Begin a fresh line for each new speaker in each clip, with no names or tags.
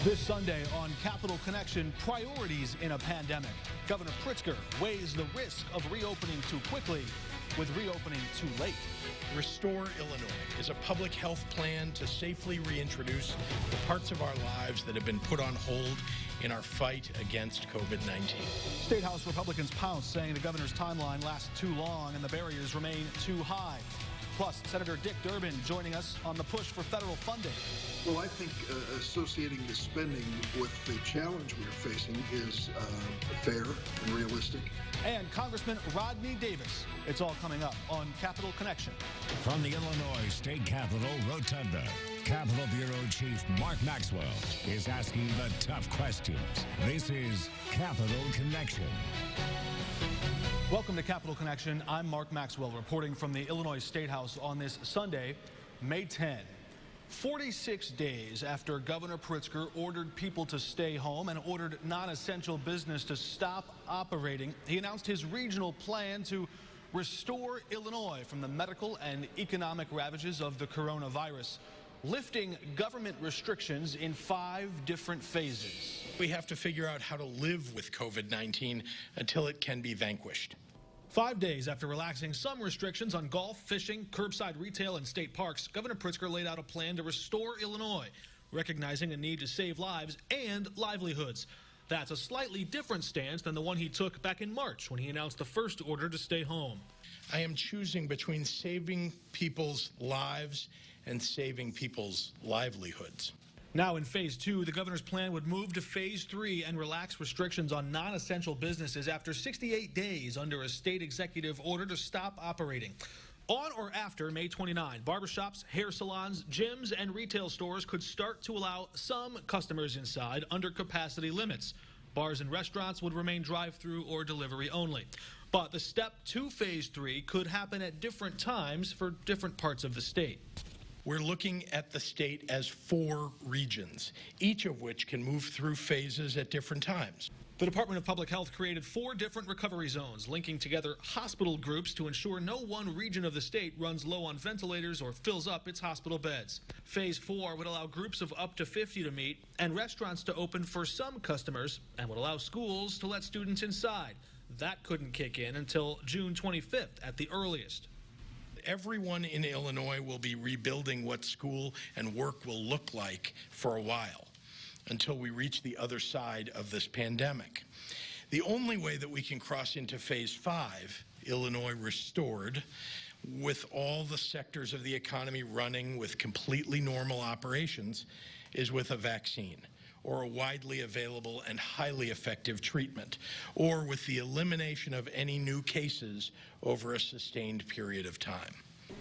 This Sunday on Capital Connection, priorities in a pandemic. Governor Pritzker weighs the risk of reopening too quickly with reopening too late.
Restore Illinois is a public health plan to safely reintroduce the parts of our lives that have been put on hold in our fight against COVID-19.
State House Republicans pounce, saying the governor's timeline lasts too long and the barriers remain too high. Plus, Senator Dick Durbin joining us on the push for federal funding.
Well, I think associating the spending with the challenge we're facing is fair and realistic.
And Congressman Rodney Davis. It's all coming up on Capital Connection.
From the Illinois State Capitol Rotunda, Capitol Bureau Chief Mark Maxwell is asking the tough questions. This is Capital Connection.
Welcome to Capital Connection. I'm Mark Maxwell reporting from the Illinois State House on this Sunday, May 10. 46 days after Governor Pritzker ordered people to stay home and ordered non-essential business to stop operating, he announced his regional plan to restore Illinois from the medical and economic ravages of the coronavirus, lifting government restrictions in 5 different phases.
We have to figure out how to live with COVID-19 until it can be vanquished.
5 days after relaxing some restrictions on golf, fishing, curbside retail, and state parks, Governor Pritzker laid out a plan to restore Illinois, recognizing a need to save lives and livelihoods. That's a slightly different stance than the one he took back in March when he announced the first order to stay home.
I am choosing between saving people's lives and saving people's livelihoods.
Now in phase 2, the governor's plan would move to phase 3 and relax restrictions on non-essential businesses after 68 days under a state executive order to stop operating. On or after May 29, barbershops, hair salons, gyms, and retail stores could start to allow some customers inside under capacity limits. Bars and restaurants would remain drive-through or delivery only. But the step to phase 3 could happen at different times for different parts of the state.
We're looking at the state as 4 regions, each of which can move through phases at different times.
The Department of Public Health created 4 different recovery zones, linking together hospital groups to ensure no one region of the state runs low on ventilators or fills up its hospital beds. Phase 4 would allow groups of up to 50 to meet and restaurants to open for some customers and would allow schools to let students inside. That couldn't kick in until June 25th at the earliest.
Everyone in Illinois will be rebuilding what school and work will look like for a while until we reach the other side of this pandemic. The only way that we can cross into phase 5, Illinois restored, with all the sectors of the economy running with completely normal operations, is with a vaccine or a widely available and highly effective treatment, or with the elimination of any new cases over a sustained period of time.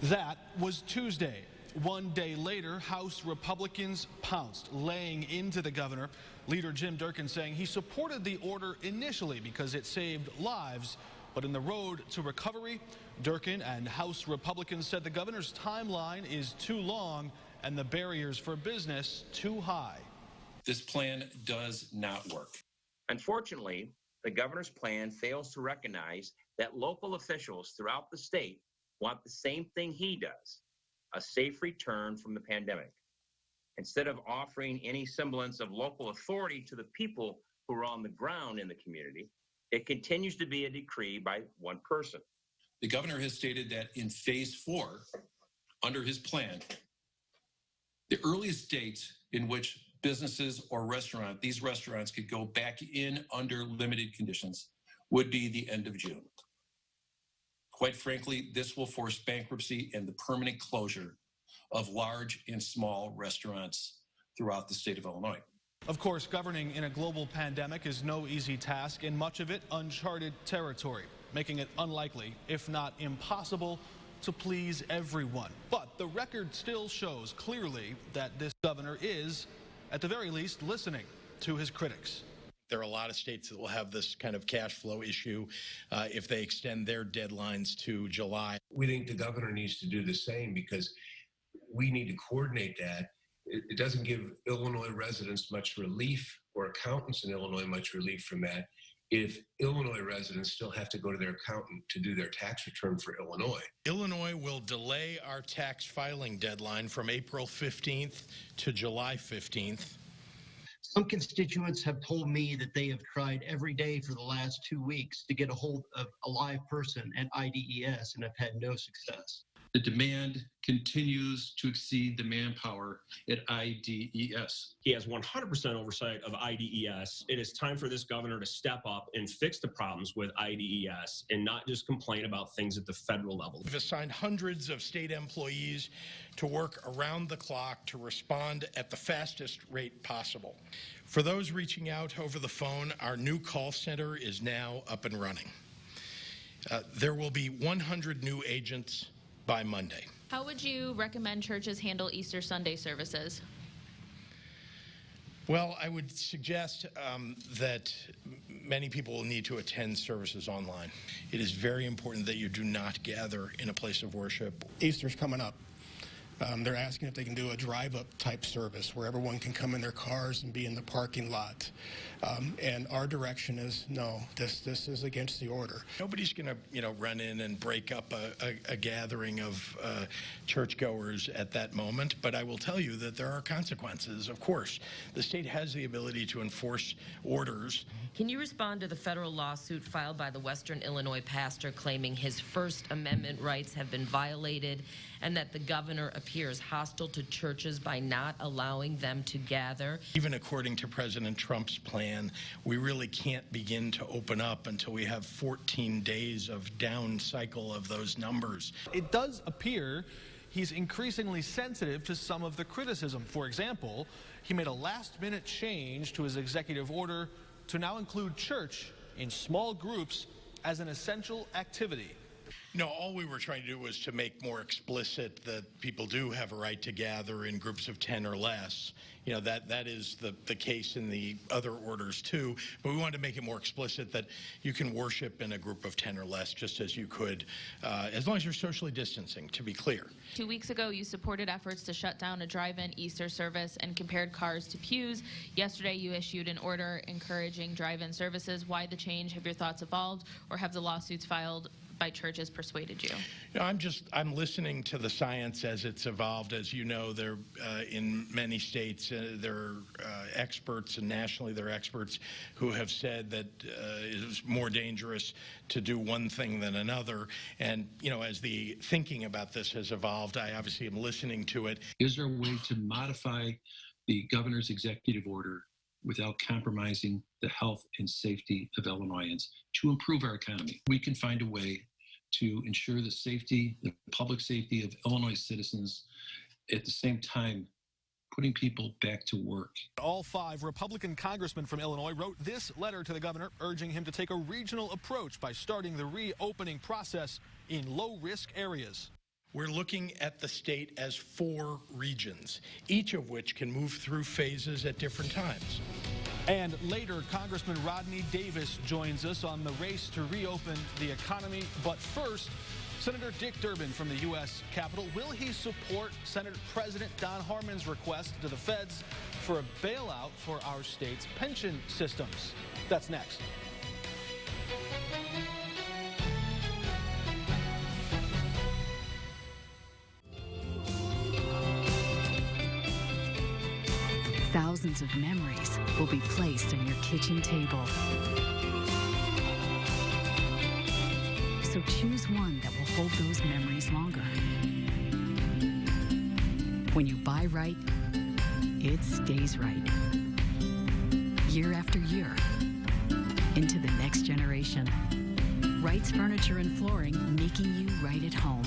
That was Tuesday. 1 day later, House Republicans pounced, laying into the governor. Leader Jim Durkin saying he supported the order initially because it saved lives, but in the road to recovery, Durkin and House Republicans said the governor's timeline is too long and the barriers for business too high.
This plan does not work.
Unfortunately, the governor's plan fails to recognize that local officials throughout the state want the same thing he does, a safe return from the pandemic. Instead of offering any semblance of local authority to the people who are on the ground in the community, it continues to be a decree by one person.
The governor has stated that in phase 4, under his plan, the earliest date in which businesses or these restaurants could go back in under limited conditions would be the end of June. Quite frankly, this will force bankruptcy and the permanent closure of large and small restaurants throughout the state of Illinois.
Of course, governing in a global pandemic is no easy task, and much of it uncharted territory, making it unlikely, if not impossible, to please everyone. But the record still shows clearly that this governor is, at the very least, listening to his critics.
There are a lot of states that will have this kind of cash flow issue if they extend their deadlines to July.
We think the governor needs to do the same because we need to coordinate that. It doesn't give Illinois residents much relief, or accountants in Illinois much relief from that, if Illinois residents still have to go to their accountant to do their tax return for Illinois.
Illinois will delay our tax filing deadline from April 15th to July 15th.
Some constituents have told me that they have tried every day for the last 2 weeks to get a hold of a live person at IDES and have had no success.
The demand continues to exceed the manpower at IDES.
He has 100% oversight of IDES. It is time for this governor to step up and fix the problems with IDES and not just complain about things at the federal level.
We've assigned hundreds of state employees to work around the clock to respond at the fastest rate possible. For those reaching out over the phone, our new call center is now up and running. There will be 100 new agents by Monday.
How would you recommend churches handle Easter Sunday services?
Well, I would suggest that many people will need to attend services online. It is very important that you do not gather in a place of worship.
Easter's coming up. They're asking if they can do a drive-up type service where everyone can come in their cars and be in the parking lot. And our direction is no, this is against the order.
Nobody's going to, run in and break up a gathering of churchgoers at that moment. But I will tell you that there are consequences. Of course, the state has the ability to enforce orders.
Can you respond to the federal lawsuit filed by the Western Illinois pastor claiming his First Amendment rights have been violated and that the governor appears hostile to churches by not allowing them to gather?
Even according to President Trump's plan, we really can't begin to open up until we have 14 days of down cycle of those numbers.
It does appear he's increasingly sensitive to some of the criticism. For example, he made a last-minute change to his executive order to now include church in small groups as an essential activity.
No, all we were trying to do was to make more explicit that people do have a right to gather in groups of 10 or less. That is the case in the other orders too, but we wanted to make it more explicit that you can worship in a group of 10 or less just as you could, as long as you're socially distancing, to be clear.
2 weeks ago, you supported efforts to shut down a drive-in Easter service and compared cars to pews. Yesterday, you issued an order encouraging drive-in services. Why the change? Have your thoughts evolved, or have the lawsuits filed by churches persuaded you?
I'm listening to the science as it's evolved. As you know, there in many states there are experts, and nationally there are experts who have said that it is more dangerous to do one thing than another. And as the thinking about this has evolved, I obviously am listening to it.
Is there a way to modify the governor's executive order without compromising the health and safety of Illinoisans to improve our economy? We can find a way to ensure the safety, the public safety of Illinois citizens, at the same time putting people back to work.
All 5 Republican congressmen from Illinois wrote this letter to the governor urging him to take a regional approach by starting the reopening process in low-risk areas.
We're looking at the state as 4 regions, each of which can move through phases at different times.
And later, Congressman Rodney Davis joins us on the race to reopen the economy. But first, Senator Dick Durbin from the U.S. Capitol. Will he support Senate President Don Harmon's request to the feds for a bailout for our state's pension systems? That's next.
Thousands of memories will be placed on your kitchen table. So choose one that will hold those memories longer. When you buy right, it stays right. Year after year, into the next generation. Wright's Furniture and Flooring, making you right at home.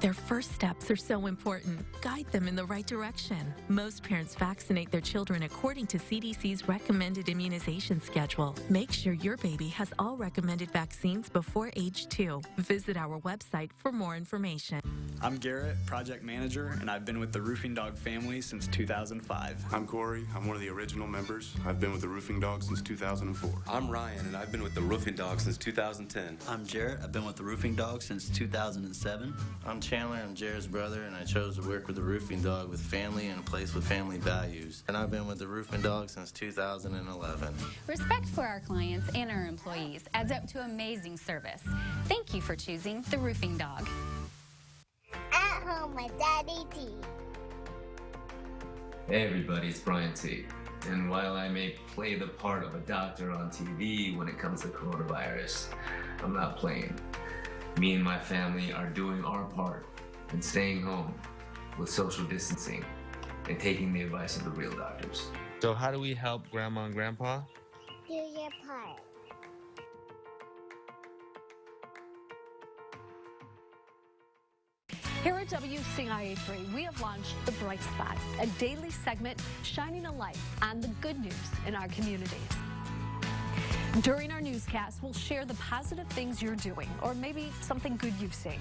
Their first steps are so important. Guide them in the right direction. Most parents vaccinate their children according to CDC's recommended immunization schedule. Make sure your baby has all recommended vaccines before age 2. Visit our website for more information.
I'm Garrett, project manager, and I've been with the Roofing Dog family since 2005.
I'm Corey. I'm one of the original members. I've been with the Roofing Dog since 2004.
I'm Ryan, and I've been with the Roofing Dog since 2010.
I'm Jarrett. I've been with the Roofing Dog since 2007.
I'm Chandler. I'm Jared's brother, and I chose to work with the Roofing Dog with family and a place with family values. And I've been with the Roofing Dog since 2011.
Respect for our clients and our employees adds up to amazing service. Thank you for choosing the Roofing Dog.
At home with Daddy T. Hey everybody, it's Brian T. And while I may play the part of a doctor on TV when it comes to coronavirus, I'm not playing. Me and my family are doing our part and staying home with social distancing and taking the advice of the real doctors.
So how do we help Grandma and Grandpa?
Do your part.
Here at WCIA3, we have launched The Bright Spot, a daily segment shining a light on the good news in our communities. During our newscast, we'll share the positive things you're doing, or maybe something good you've seen.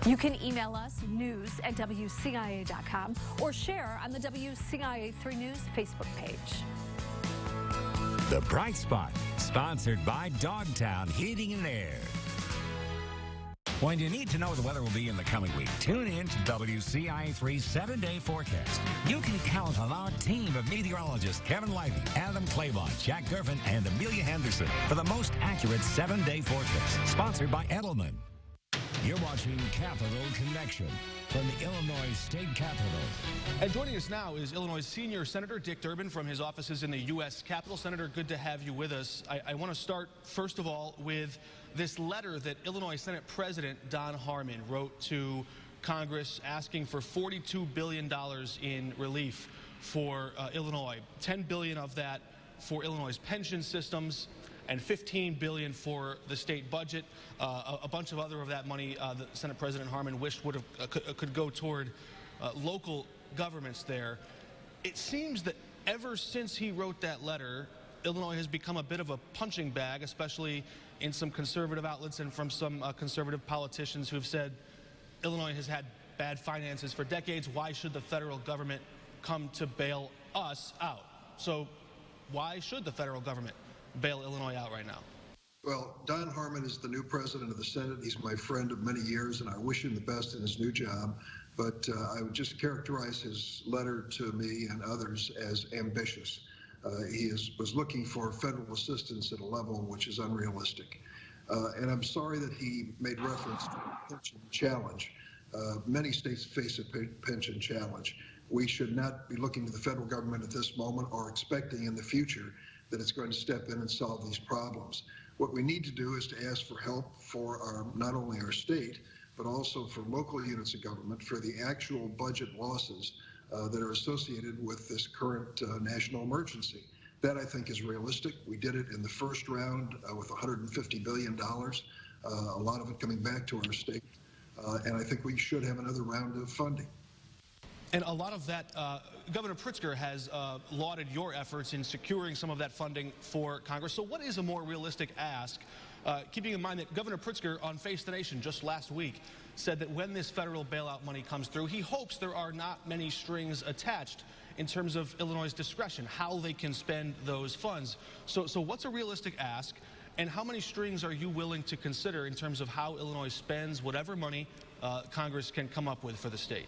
You can email us news@WCIA.com or share on the WCIA3 News Facebook page.
The Bright Spot, sponsored by Dogtown Heating and Air. When you need to know the weather will be in the coming week, tune in to WCIA3's 7-day forecast. You can count on our team of meteorologists, Kevin Lively, Adam Claybon, Jack Durbin, and Amelia Henderson for the most accurate 7-day forecast. Sponsored by Edelman. You're watching Capital Connection from the Illinois State Capitol.
And joining us now is Illinois Senior Senator Dick Durbin from his offices in the U.S. Capitol. Senator, good to have you with us. I want to start, first of all, with this letter that Illinois Senate President Don Harmon wrote to Congress asking for $42 billion in relief for Illinois, $10 billion of that for Illinois' pension systems, and $15 billion for the state budget. A bunch of other of that money that Senate President Harmon wished could go toward local governments there. It seems that ever since he wrote that letter, Illinois has become a bit of a punching bag, especially in some conservative outlets and from some conservative politicians who've said Illinois has had bad finances for decades. Why should the federal government come to bail us out? So why should the federal government bail Illinois out right now?
Well, Don Harmon is the new president of the Senate. He's my friend of many years, and I wish him the best in his new job. But I would just characterize his letter to me and others as ambitious. He was looking for federal assistance at a level which is unrealistic. And I'm sorry that he made reference to a pension challenge. Many states face a pension challenge. We should not be looking to the federal government at this moment or expecting in the future that it's going to step in and solve these problems. What we need to do is to ask for help for not only our state, but also for local units of government for the actual budget losses that are associated with this current national emergency. That, I think, is realistic. We did it in the first round with $150 billion, a lot of it coming back to our state. And I think we should have another round of funding.
And a lot of that, Governor Pritzker has lauded your efforts in securing some of that funding for Congress. So what is a more realistic ask, keeping in mind that Governor Pritzker on Face the Nation just last week said that when this federal bailout money comes through, he hopes there are not many strings attached in terms of Illinois' discretion, how they can spend those funds. So what's a realistic ask, and how many strings are you willing to consider in terms of how Illinois spends whatever money Congress can come up with for the state?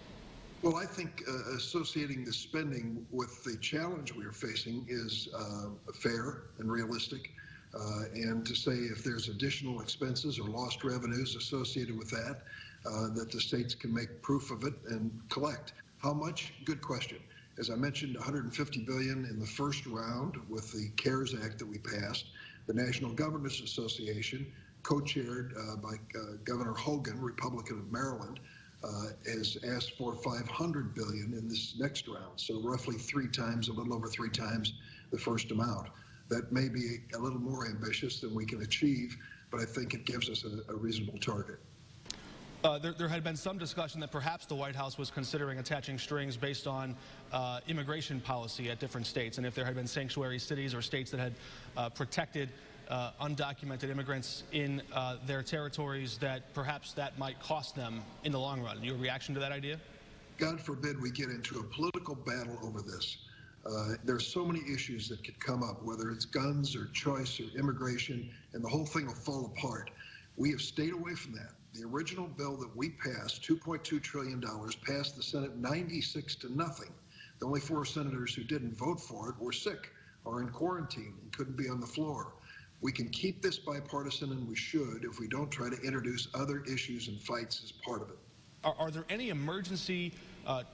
Well, I think associating the spending with the challenge we are facing is fair and realistic. And to say if there's additional expenses or lost revenues associated with that, that the states can make proof of it and collect. How much? Good question. As I mentioned, $150 billion in the first round with the CARES Act that we passed. The National Governors Association, co-chaired by Governor Hogan, Republican of Maryland, has asked for $500 billion in this next round, so roughly 3 times, a little over 3 times the first amount. That may be a little more ambitious than we can achieve, but I think it gives us a reasonable target.
There had been some discussion that perhaps the White House was considering attaching strings based on immigration policy at different states, and if there had been sanctuary cities or states that had protected undocumented immigrants in their territories, that perhaps that might cost them in the long run. Your reaction to that idea?
God forbid we get into a political battle over this. There's so many issues that could come up, whether it's guns or choice or immigration, and the whole thing will fall apart. We have stayed away from that. The original bill that we passed, $2.2 trillion, passed the Senate 96-0. The only 4 senators who didn't vote for it were sick or in quarantine and couldn't be on the floor. We can keep this bipartisan, and we should, if we don't try to introduce other issues and fights as part of it.
Are there any emergency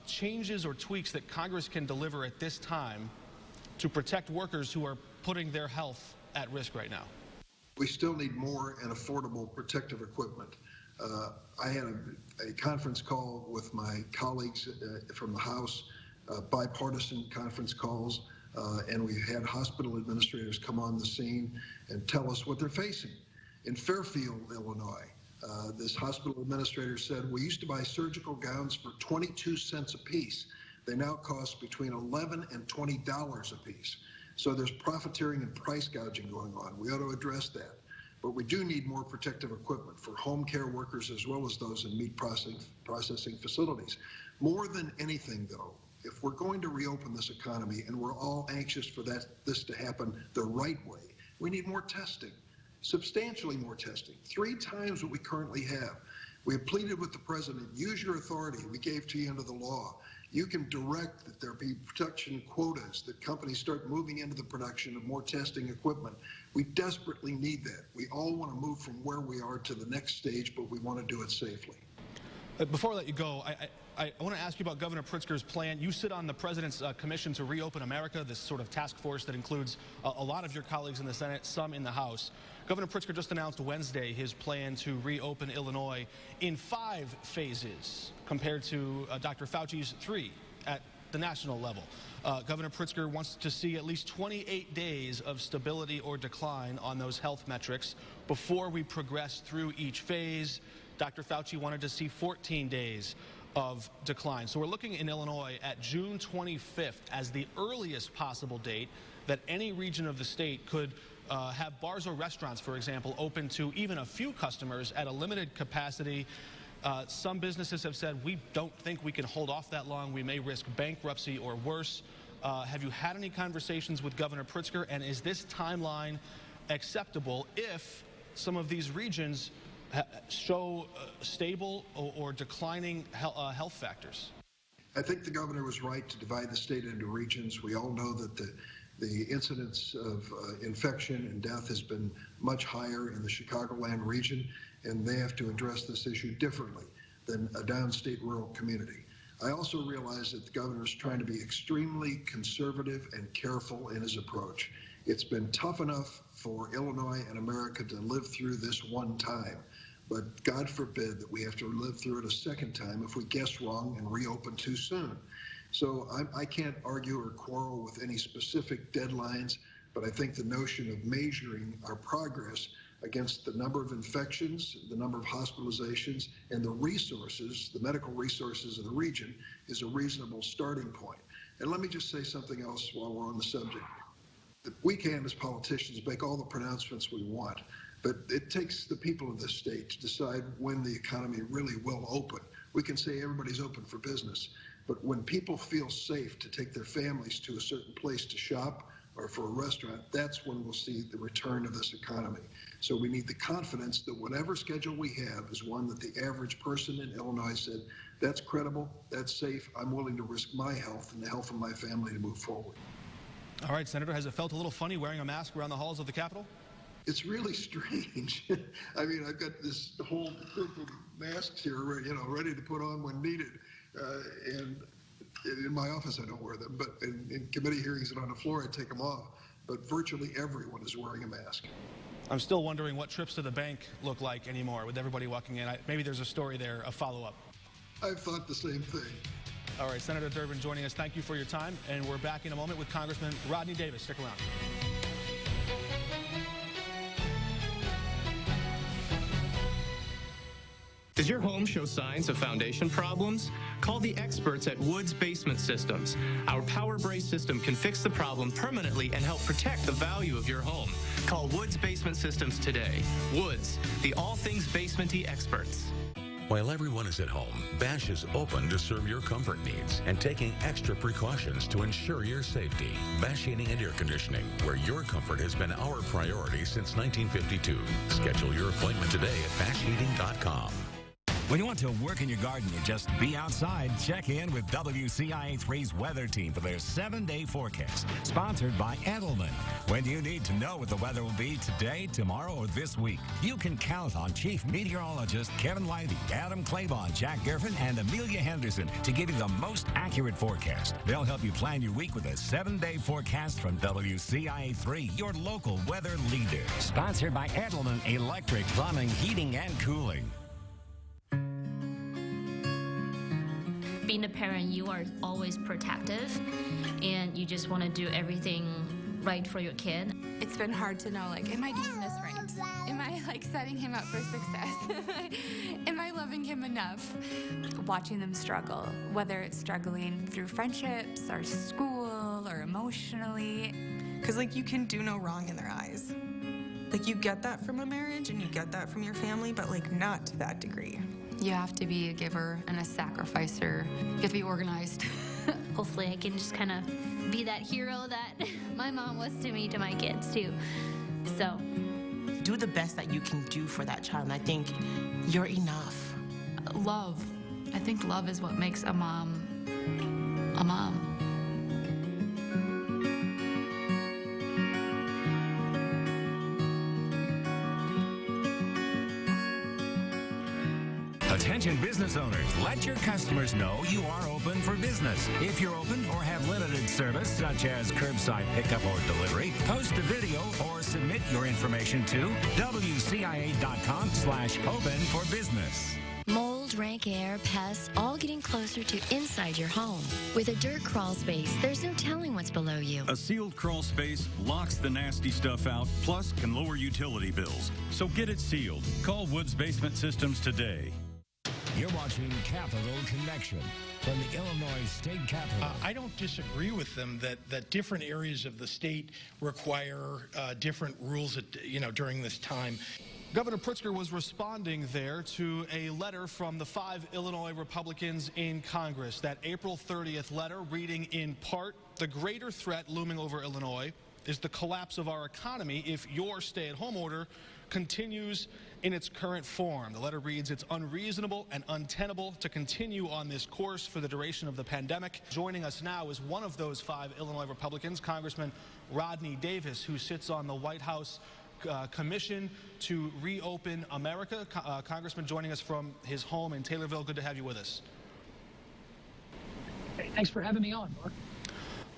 changes or tweaks that Congress can deliver at this time to protect workers who are putting their health at risk right now?
We still need more and affordable protective equipment. I had a conference call with my colleagues from the House, bipartisan conference calls, and we had hospital administrators come on the scene and tell us what they're facing. In Fairfield, Illinois, this hospital administrator said, we used to buy surgical gowns for 22 cents a piece. They now cost between $11 and $20 a piece. So there's profiteering and price gouging going on. We ought to address that. But we do need more protective equipment for home care workers as well as those in meat processing facilities. More than anything, though, if we're going to reopen this economy, and we're all anxious for this to happen the right way, we need more testing, substantially more testing, 3 times what we currently have. We have pleaded with the president, use your authority we gave to you under the law. You can direct that there be production quotas, that companies start moving into the production of more testing equipment. We desperately need that. We all want to move from where we are to the next stage, but we want to do it safely.
Before I let you go, I want to ask you about Governor Pritzker's plan. You sit on the President's Commission to Reopen America, this sort of task force that includes a lot of your colleagues in the Senate, some in the House. Governor Pritzker just announced Wednesday his plan to reopen Illinois in 5 phases compared to Dr. Fauci's 3 at the national level. Governor Pritzker wants to see at least 28 days of stability or decline on those health metrics before we progress through each phase. Dr. Fauci wanted to see 14 days of decline. So we're looking in Illinois at June 25th as the earliest possible date that any region of the state could have bars or restaurants, for example, open to even a few customers at a limited capacity. Some businesses have said, we don't think we can hold off that long. We may risk bankruptcy or worse. Have you had any conversations with Governor Pritzker, and is this timeline acceptable if some of these regions show stable or declining health factors?
I think the governor was right to divide the state into regions. We all know that the incidence of infection and death has been much higher in the Chicagoland region, and they have to address this issue differently than a downstate rural community. I also realize that the governor is trying to be extremely conservative and careful in his approach. It's been tough enough for Illinois and America to live through this one time, but God forbid that we have to live through it a second time if we guess wrong and reopen too soon. So I can't argue or quarrel with any specific deadlines, but I think the notion of measuring our progress against the number of infections, the number of hospitalizations, and the resources, the medical resources of the region, is a reasonable starting point. And let me just say something else while we're on the subject. We can, as politicians, make all the pronouncements we want, but it takes the people of this state to decide when the economy really will open. We can say everybody's open for business, but when people feel safe to take their families to a certain place to shop or for a restaurant, that's when we'll see the return of this economy. So we need the confidence that whatever schedule we have is one that the average person in Illinois said, that's credible, that's safe, I'm willing to risk my health and the health of my family to move forward.
All right, Senator, has it felt a little funny wearing a mask around the halls of the Capitol?
It's really strange. I mean, I've got this whole group of masks here, ready to put on when needed. And in my office, I don't wear them, but in committee hearings and on the floor, I take them off. But virtually everyone is wearing a mask.
I'm still wondering what trips to the bank look like anymore with everybody walking in. Maybe there's a story there, a follow-up.
I've thought the same thing.
All right, Senator Durbin joining us. Thank you for your time. And we're back in a moment with Congressman Rodney Davis. Stick around.
Does your home show signs of foundation problems? Call the experts at Woods Basement Systems. Our Power Brace system can fix the problem permanently and help protect the value of your home. Call Woods Basement Systems today. Woods, the all things basement-y experts.
While everyone is at home, Bash is open to serve your comfort needs and taking extra precautions to ensure your safety. Bash Heating and Air Conditioning, where your comfort has been our priority since 1952. Schedule your appointment today at bashheating.com.
When you want to work in your garden or just be outside, check in with WCIA3's weather team for their 7-day forecast. Sponsored by Edelman. When you need to know what the weather will be today, tomorrow, or this week, you can count on Chief Meteorologist Kevin Livey, Adam Claybon, Jack Griffin, and Amelia Henderson to give you the most accurate forecast. They'll help you plan your week with a 7-day forecast from WCIA3, your local weather leader. Sponsored by Edelman Electric Plumbing, Heating, and Cooling.
Being a parent, you are always protective, and you just want to do everything right for your kid.
It's been hard to know, like, am I doing this right? Am I, like, setting him up for success? Am I loving him enough? Watching them struggle, whether it's struggling through friendships or school or emotionally.
Because, like, you can do no wrong in their eyes. Like, you get that from a marriage and you get that from your family, but, like, not to that degree.
You have to be a giver and a sacrificer. You have to be organized.
Hopefully I can just kind of be that hero that my mom was to me, to my kids too. So
do the best that you can do for that child, and I think you're enough.
Love. I think love is what makes a mom a mom.
Attention business owners, let your customers know you are open for business. If you're open or have limited service, such as curbside pickup or delivery, post a video or submit your information to WCIA.com/open for business.
Mold, rank air, pests, all getting closer to inside your home. With a dirt crawl space, there's no telling what's below you.
A sealed crawl space locks the nasty stuff out, plus can lower utility bills. So get it sealed. Call Woods Basement Systems today.
You're watching Capital Connection from the Illinois State Capitol.
I don't disagree with them that different areas of the state require different rules during this time.
Governor Pritzker was responding there to a letter from the 5 Illinois Republicans in Congress. That April 30th letter reading in part, the greater threat looming over Illinois is the collapse of our economy if your stay-at-home order continues in its current form. The letter reads, it's unreasonable and untenable to continue on this course for the duration of the pandemic. Joining us now is one of those 5 Illinois Republicans, Congressman Rodney Davis, who sits on the White House Commission to Reopen America. Congressman joining us from his home in Taylorville. Good to have you with us.
Hey, thanks for having me on, Mark.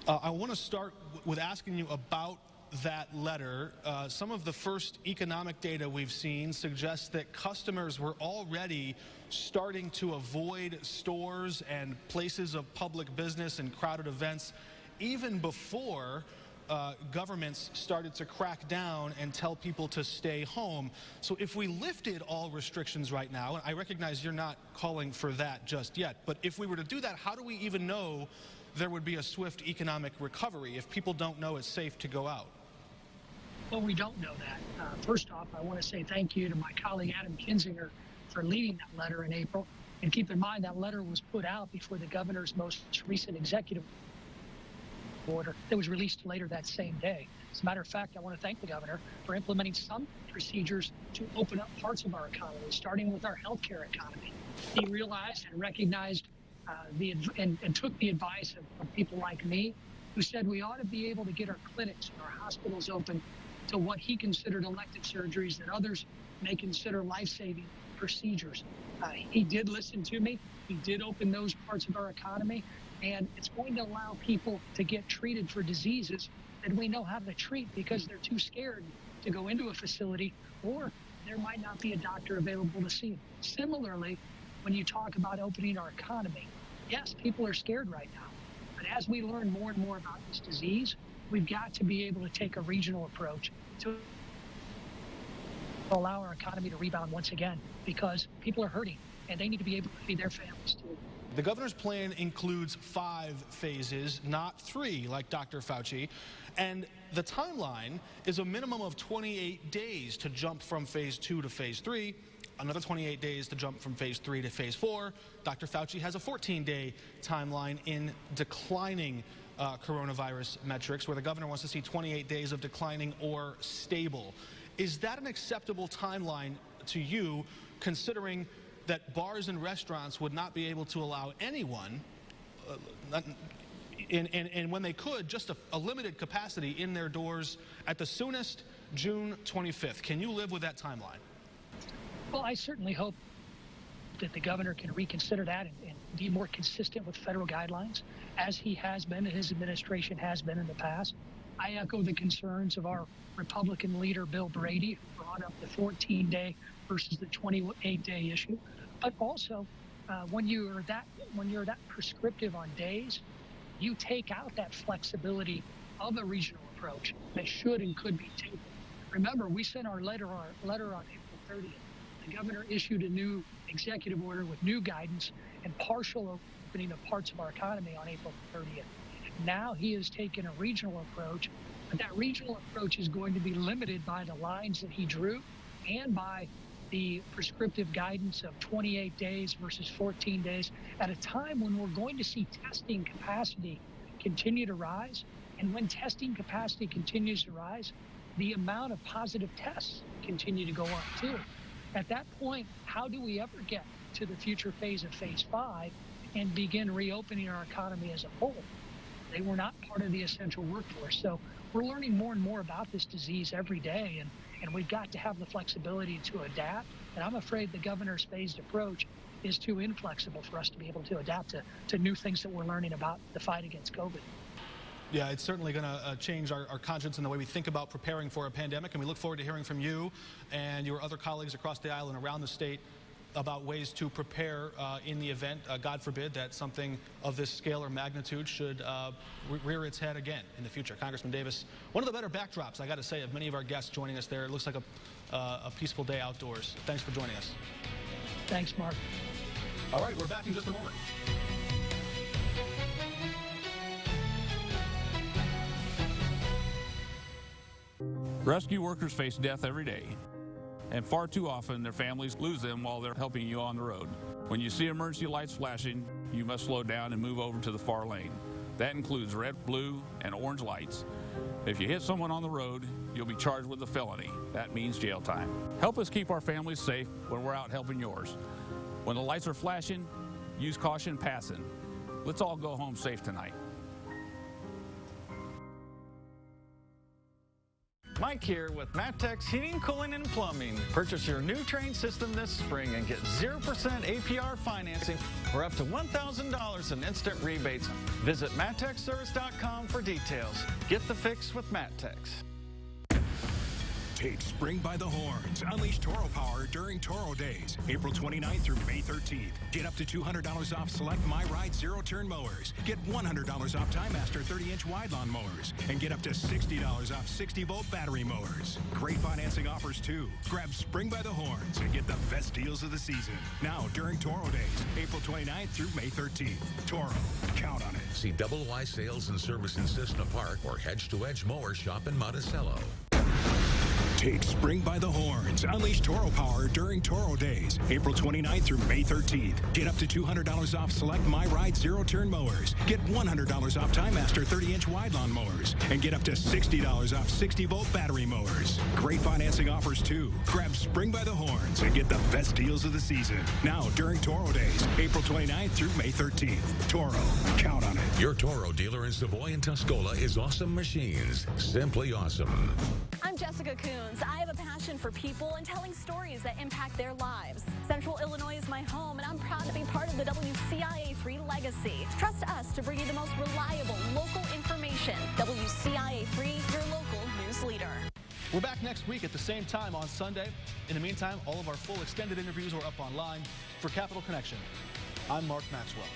I want to start with asking you about that letter. Some of the first economic data we've seen suggests that customers were already starting to avoid stores and places of public business and crowded events even before governments started to crack down and tell people to stay home. So if we lifted all restrictions right now, and I recognize you're not calling for that just yet, but if we were to do that, how do we even know there would be a swift economic recovery if people don't know it's safe to go out?
Well, we don't know that. First off, I want to say thank you to my colleague Adam Kinzinger for leading that letter in April. And keep in mind that letter was put out before the governor's most recent executive order that was released later that same day. As a matter of fact, I want to thank the governor for implementing some procedures to open up parts of our economy, starting with our healthcare economy. He realized and recognized and took the advice of people like me who said we ought to be able to get our clinics and our hospitals open to what he considered elective surgeries that others may consider life-saving procedures. He did listen to me. He did open those parts of our economy, and it's going to allow people to get treated for diseases that we know how to treat because they're too scared to go into a facility, or there might not be a doctor available to see them. Similarly, when you talk about opening our economy, yes, people are scared right now. But as we learn more and more about this disease, we've got to be able to take a regional approach to allow our economy to rebound once again, because people are hurting and they need to be able to feed their families too.
The governor's plan includes 5 phases, not 3 like Dr. Fauci. And the timeline is a minimum of 28 days to jump from phase 2 to phase 3. Another 28 days to jump from phase 3 to phase 4. Dr. Fauci has a 14-day timeline in declining coronavirus metrics, where the governor wants to see 28 days of declining or stable. Is that an acceptable timeline to you, considering that bars and restaurants would not be able to allow anyone, and when they could, just a limited capacity in their doors at the soonest, June 25th. Can you live with that timeline?
Well, I certainly hope that the governor can reconsider that and be more consistent with federal guidelines, as he has been and his administration has been in the past. I echo the concerns of our Republican leader, Bill Brady, who brought up the 14-day versus the 28-day issue. But also, when you're that prescriptive on days, you take out that flexibility of a regional approach that should and could be taken. Remember, we sent our letter on April 30th. The governor issued a new executive order with new guidance and partial opening of parts of our economy on April 30th. Now he has taken a regional approach, but that regional approach is going to be limited by the lines that he drew and by the prescriptive guidance of 28 days versus 14 days at a time when we're going to see testing capacity continue to rise. And when testing capacity continues to rise, the amount of positive tests continue to go up too. At that point, how do we ever get to the future phase of phase 5 and begin reopening our economy as a whole? They were not part of the essential workforce. So we're learning more and more about this disease every day, and we've got to have the flexibility to adapt. And I'm afraid the governor's phased approach is too inflexible for us to be able to adapt to new things that we're learning about the fight against COVID.
Yeah, it's certainly going to change our conscience and the way we think about preparing for a pandemic, and we look forward to hearing from you and your other colleagues across the aisle and around the state about ways to prepare in the event, God forbid, that something of this scale or magnitude should rear its head again in the future. Congressman Davis, one of the better backdrops, I got to say, of many of our guests joining us there. It looks like a peaceful day outdoors. Thanks for joining us.
Thanks, Mark.
All right, we're back in just a moment.
Rescue workers face death every day, and far too often their families lose them while they're helping you on the road. When you see emergency lights flashing, you must slow down and move over to the far lane. That includes red, blue, and orange lights. If you hit someone on the road, you'll be charged with a felony. That means jail time. Help us keep our families safe when we're out helping yours. When the lights are flashing, use caution passing. Let's all go home safe tonight.
Mike here with Mattex Heating, Cooling, and Plumbing. Purchase your new Train system this spring and get 0% APR financing or up to $1,000 in instant rebates. Visit MattexService.com for details. Get the fix with Mattex.
Take spring by the horns. Unleash Toro power during Toro Days, April 29th through May 13th. Get up to $200 off select My Ride zero-turn mowers. Get $100 off Time Master 30-inch wide lawn mowers. And get up to $60 off 60-volt battery mowers. Great financing offers, too. Grab spring by the horns and get the best deals of the season. Now during Toro Days, April 29th through May 13th. Toro, count on it.
See Double Y Sales and Service in Cessna Park or Hedge to Edge Mower Shop in Monticello.
Take spring by the horns. Unleash Toro power during Toro Days, April 29th through May 13th. Get up to $200 off select My Ride zero-turn mowers. Get $100 off Time Master 30-inch wide lawn mowers. And get up to $60 off 60-volt battery mowers. Great financing offers, too. Grab spring by the horns and get the best deals of the season. Now during Toro Days, April 29th through May 13th. Toro, count on it.
Your Toro dealer in Savoy and Tuscola is Awesome Machines. Simply awesome.
I'm Jessica Coons. I have a passion for people and telling stories that impact their lives. Central Illinois is my home, and I'm proud to be part of the WCIA3 legacy. Trust us to bring you the most reliable local information. WCIA3, your local news leader.
We're back next week at the same time on Sunday. In the meantime, all of our full extended interviews are up online. For Capital Connection, I'm Mark Maxwell.